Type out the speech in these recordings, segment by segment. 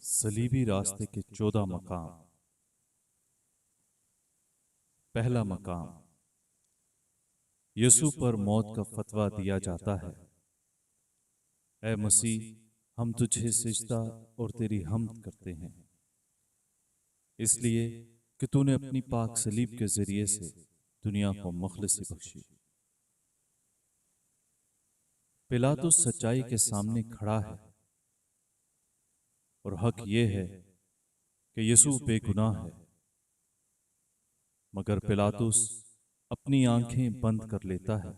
صلیبی راستے کے 14 مقام۔ پہلا مقام، یسوع پر موت کا فتویٰ دیا جاتا ہے۔ اے مسیح، ہم تجھے سجدہ اور تیری حمد کرتے ہیں، اس لیے کہ تو نے اپنی پاک صلیب کے ذریعے سے دنیا کو مخلصی بخشی۔ پلاطس سچائی کے سامنے کھڑا ہے، اور حق یہ ہے کہ یسوع بے گناہ ہے، مگر پلاطس اپنی آنکھیں بند کر لیتا ہے۔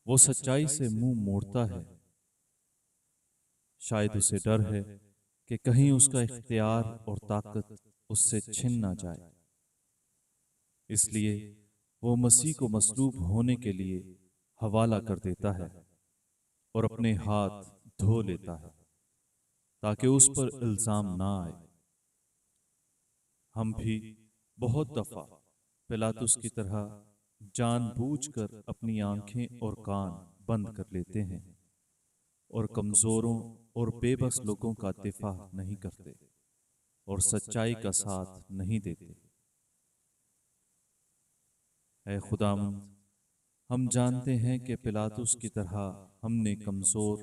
وہ سچائی سے منہ موڑتا ہے، شاید اسے ڈر ہے کہ کہیں اس کا اختیار اور طاقت اس سے چھن نہ جائے، اس لیے وہ مسیح کو مصلوب ہونے کے لیے حوالہ کر دیتا ہے اور اپنے ہاتھ دھو لیتا ہے تاکہ اس پر الزام نہ آئے۔ ہم بھی بہت دفعہ پلاطس کی طرح جان بوجھ کر اپنی آنکھیں اور کان بند کر لیتے ہیں اور کمزوروں اور بے بس لوگوں کا دفاع نہیں کرتے اور سچائی کا ساتھ نہیں دیتے۔ اے خداوند، ہم جانتے ہیں کہ پلاطس کی طرح ہم نے کمزور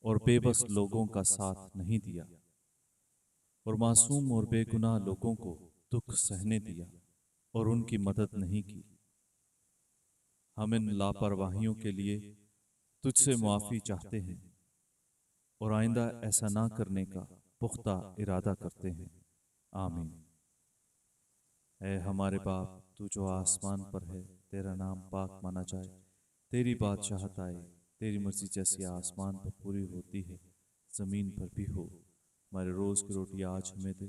اور بے بس لوگوں کا ساتھ نہیں دیا اور معصوم اور بے گناہ لوگوں کو دکھ سہنے دیا اور ان کی مدد نہیں کی۔ ہم ان لاپرواہیوں کے لیے تجھ سے معافی چاہتے ہیں اور آئندہ ایسا نہ کرنے کا پختہ ارادہ کرتے ہیں۔ آمین۔ اے ہمارے باپ، تو جو آسمان پر ہے، تیرا نام پاک مانا جائے، تیری بادشاہت آئے، تیری مرضی جیسی آسمان پر پوری ہوتی ہے زمین پر بھی ہو۔ ہمارے روز کی روٹی آج ہمیں دے،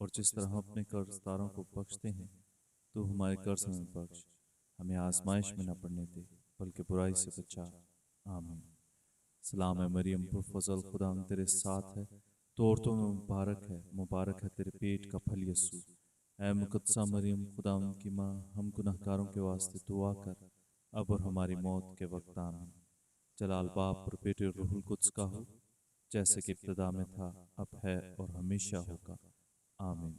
اور جس طرح ہم اپنے قرض داروں کو بخشتے ہیں تو ہمارے قرض ہمیں بخش، ہمیں آزمائش میں نہ پڑنے دے بلکہ برائی سے بچا۔ آمین۔ سلام ہے مریم، پرفضل، خدا تیرے ساتھ ہے، تو عورتوں میں مبارک ہے، مبارک ہے تیرے پیٹ کا پھل یسوع۔ اے مقدسہ مریم، خداوند کی ماں، ہم گناہگاروں کے واسطے دعا کر، اب اور ہماری موت کے وقت۔ آمین۔ جلال باپ اور بیٹے اور روح القدس کا ہو، جیسے کہ ابتدا میں تھا، اب ہے اور ہمیشہ ہوگا۔ آمین۔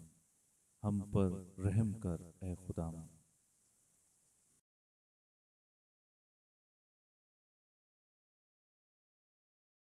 ہم پر رحم کر اے خداوند۔